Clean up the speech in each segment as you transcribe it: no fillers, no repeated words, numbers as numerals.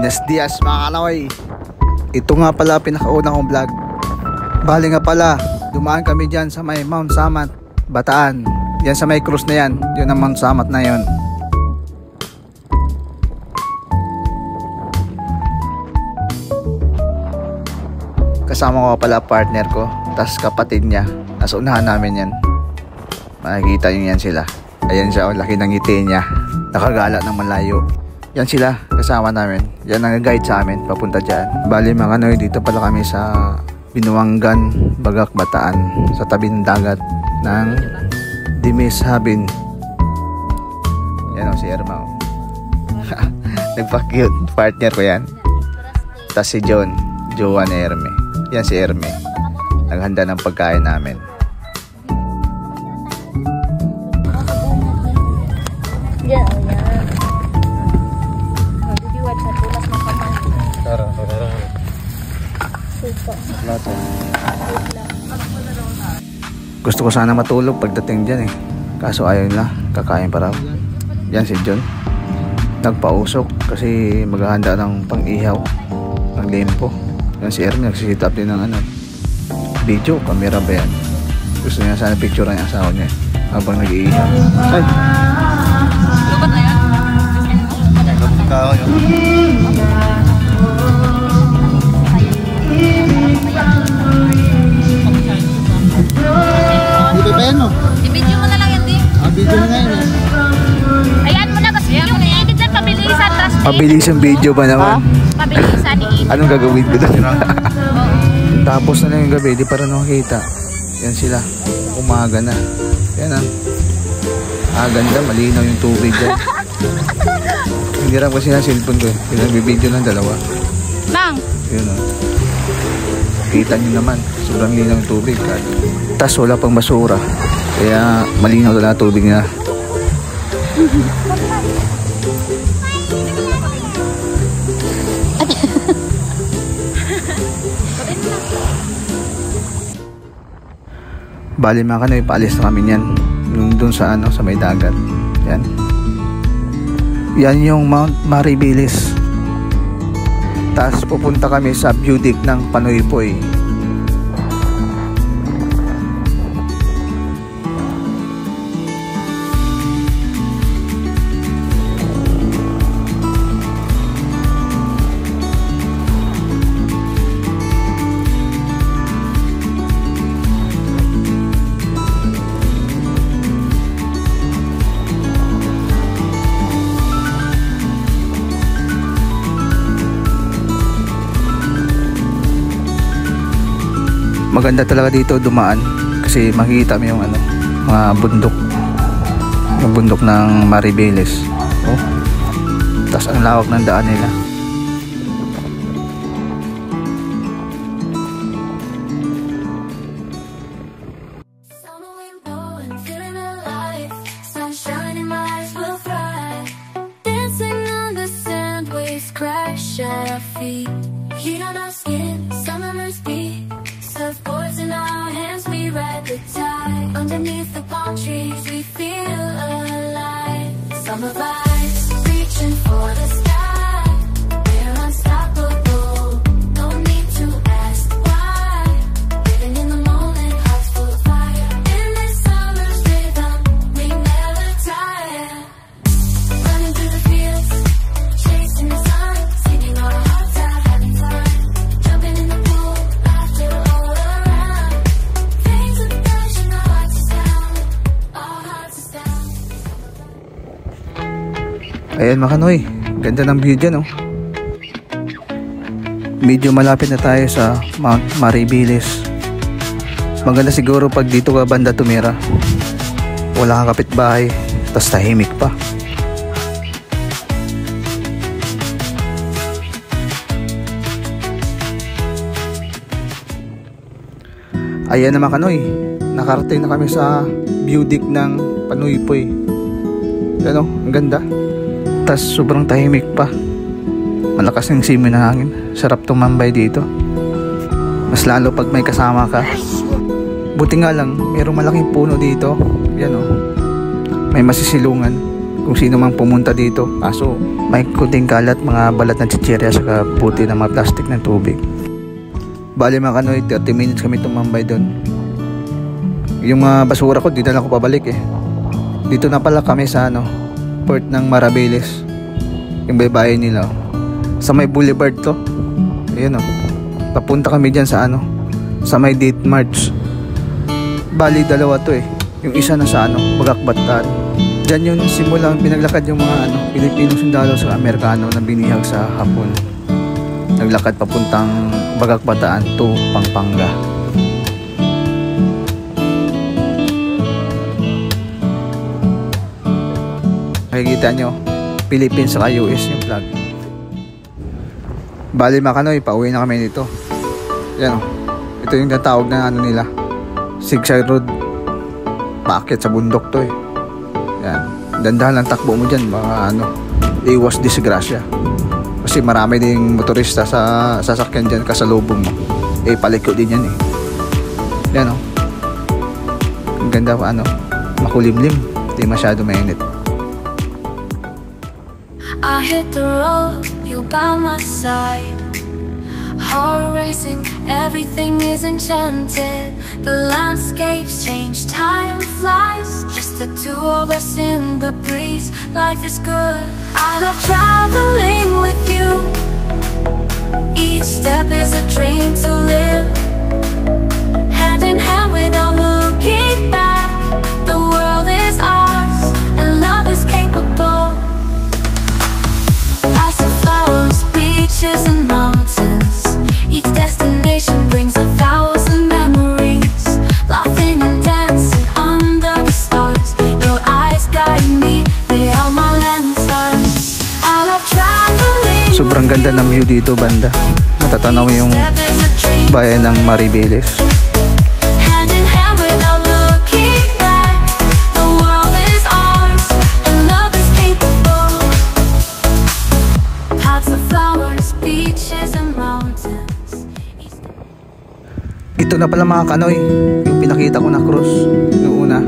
Buenos dias mga kanoy. Ito nga pala pinakaunang kong vlog. Bali nga pala, dumaan kami dyan sa may Mount Samat, Bataan. Yan sa may cruise na yan, yun ang Mount Samat na yun. Kasama ko pala partner ko, tas kapatid niya. Nasa unahan namin yan. Makikita nyo yan sila. Ayan siya, laki ng ngiti niya. Nakagala ng malayo. Yan sila, kasama namin. Yan ang guide sa amin, papunta dyan. Bali mga kanoy, dito pala kami sa Binuangan, Bagak, Bataan. Sa tabi ng dagat ng Dimes Habin. Yan o, si Erma. Nagpa-cute, partner ko yan. Tas si John, jowa ni Erme. Yan si Erme. Naghanda ng pagkain namin. Yan, yan. Didiwag sa tulas ng kamay. Tara. Supa. Gusto ko sana matulog pagdating dyan eh. Kaso ayaw nila, kakain pa raw. Yan si John. Nagpausok kasi maghahanda ng pang-ihaw, ng limpo. Yan si Erme, nagsisit up din ng video, camera ba yan? Gusto niya sana picture ng asawa niya habang nag-iihaw. Ay! Lubat na yan? Labot ka ako yun. Dito ba yan mo? I-video mo na lang yan, di? Video na ngayon eh. Ayan mo na, kasi yung i-edit dyan, pabilisan. Pabilis yung video ba naman? Pabilisan, i-edit. Anong gagawin ko doon? Tapos na lang yung gabi, di pa rin nakakita. Yan sila, umaga na. Yan ah. Ganda, malinaw yung tubig dyan. Hindi rin kasi na cellphone ko eh. Pinagbibideo ng dalawa. Mang! Yun ah. Kita nyo naman, sobrang linaw yung tubig. Tas wala pang basura. Kaya malinaw na tubig niya. Bali mga kanoy, paalis na kami niyan. Yung dun sa sa may dagat. Yan. Yan yung Mount Maribilis. Tapos pupunta kami sa view deck ng Panoypoy. Maganda talaga dito dumaan kasi makikita mo yung mga bundok, yung bundok ng Maribeles. Oh. Tapos ang lawak ng daan nila. Underneath the palm trees, we feel alive. Summer vibes, reaching for the sky. We're unstoppable, no need to ask why. Living in the moment, hearts full of fire. In this summer's rhythm, we never tire. Running through the fields, chasing the sun, singing our hearts out, having fun. Jumping in the pool, laughter all around. Things of passion, our hearts astound. Our hearts astound. Ayan mga kanoy, ganda ng view dyan oh. Medyo malapit na tayo sa Mount Maribilis. Maganda siguro pag dito ka banda tumira. Wala kang kapitbahay, tas tahimik pa. Ayan na mga kanoy, nakarating na kami sa view deck ng Panoypoy. Ano, ang ganda. Tas sobrang tahimik pa. Malakas ng simoy ng hangin. Sarap tumambay dito. Mas lalo pag may kasama ka. Buti nga lang, mayroong malaking puno dito. Yan oh. May masisilungan. kung sino mang pumunta dito. Kaso may kunting kalat, mga balat ng chichirya saka puti ng mga plastic ng tubig. Bali mga kanoy, 30 minutes kami tumambay doon. Yung mga basura ko, di na lang ako pabalik eh. Dito na pala kami sa port ng Marabeles. Yung baybayin nila. Sa may boulevard to. Ayun papunta kami dyan sa sa may Date March. Bali dalawa to eh. Yung isa na sa Bagakbatan. Diyan yung simulang pinaglakad yung mga Pilipinong sundalo sa Amerikano na binihag sa Hapon. Naglakad papuntang Bagakbatan to Pampanga. Makikita nyo, Philippines sa US yung flag. Bali mga kanoy, pauwi na kami dito. Yan ito yung natawag na nila, Sigsay Road. Paakyat sa bundok to eh. Yan, dandahan lang takbo mo dyan, baka iwas disgrasya. Kasi marami ding motorista sa sasakyan dyan kasalubong mo. Paliko din yan eh. Yan ang ganda makulimlim, di masyado mainit. I hit the road, you by my side. Heart racing, everything is enchanted. The landscapes change, time flies. Just the two of us in the breeze. Life is good, I love traveling with you. Each step is a dream to live. Hand in hand without looking back. The world is ours, and love is capable. Lots of flowers, beaches and mountains. Each destination brings 1,000 memories. Laughing and dancing under the stars. Your eyes guide me, they are my lanterns. I love traveling. Sobrang ganda ng view dito banda. Matatanaw yung bayan ng Maribeles. Hand in hand without looking back. The world is ours, and love is capable. Paths of flowers, beaches and mountains. Ito na pala mga kanoy, yung pinakita ko na cruise noong una.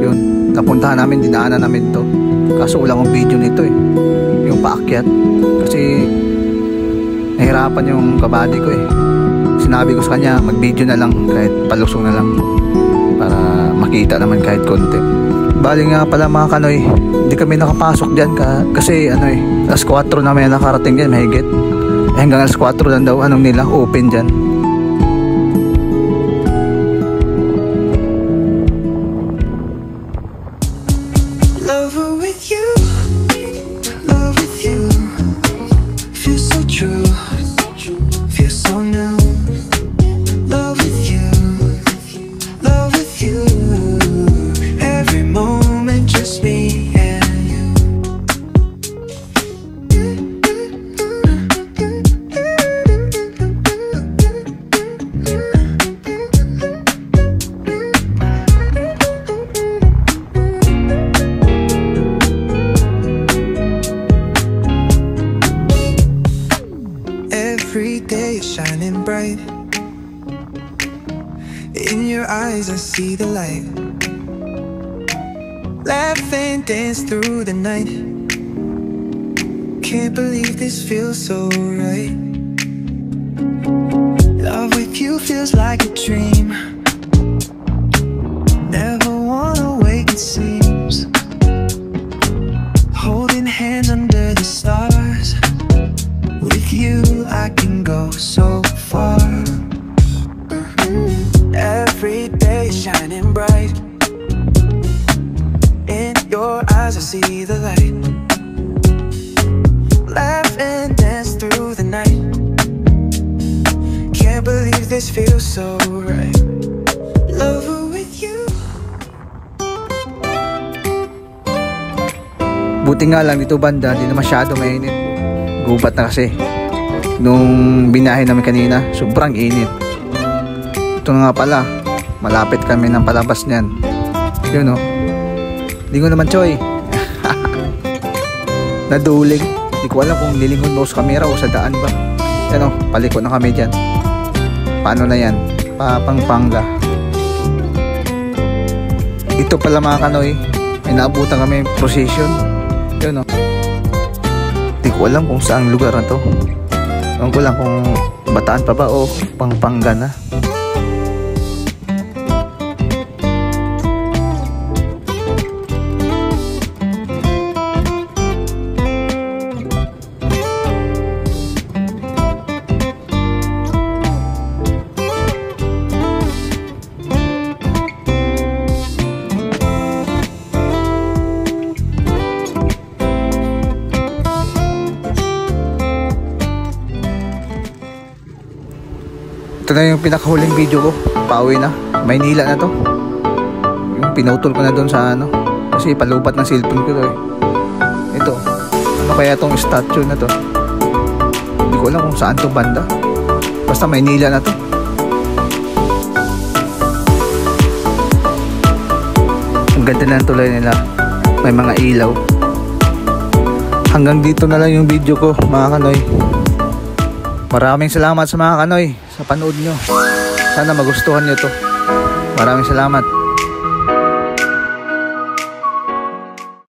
Yun, napuntahan namin, dinaanan namin to. Kaso wala akong video nito eh, yung paakyat. Kasi nahirapan yung kabady ko eh. Sinabi ko sa kanya, mag video na lang, kahit palusong na lang, para makita naman kahit konti. Bali nga pala mga kanoy, hindi kami nakapasok dyan kasi alas 4 na may nakarating dyan, mahigit. Hanggang alas 4 lang daw nila open dyan. Love with you, feels so true, feels so new. Love with you, every moment just me and you. Every day is shining bright. In your eyes I see the light. Laugh and dance through the night. Can't believe this feels so right. Love with you feels like a dream. Never wanna wake, it seems. Holding hands under the stars. With you I can go so far. Every day shining bright. In your eyes I see the light. Laugh and dance through the night. Can't believe this feels so right. Love with you. Buti nga lang dito banda, di na masyado mainit. Gubat na kasi. Nung binahe namin kanina, sobrang init. Ito na nga pala, malapit kami ng palabas niyan. Yun lingon naman Choy. Nadulig. Di ko alam kung lilingon mo sa camera o sa daan ba. Yan paliko na kami dyan. Paano na yan? Pampanga. Ito pala mga kanoy, may naabutan kami procession. Yun o. Hindi ko alam kung saang lugar na to. Ewan ko lang kung Bataan pa ba o Pampanga na. Ito na yung pinakahuling video ko. Pauwi na. Maynila na to. Yung pinutol ko na doon sa ano. Kasi palupat ng cellphone ko to eh. Ito. Ano kaya tong statue na to? Hindi ko alam kung saan to banda. Basta Maynila na to. Ang ganda na ng tulay nila. May mga ilaw. Hanggang dito na lang yung video ko, mga kanoy. Maraming salamat sa mga kanoy sa panood nyo. Sana magustuhan nyo to. Maraming salamat.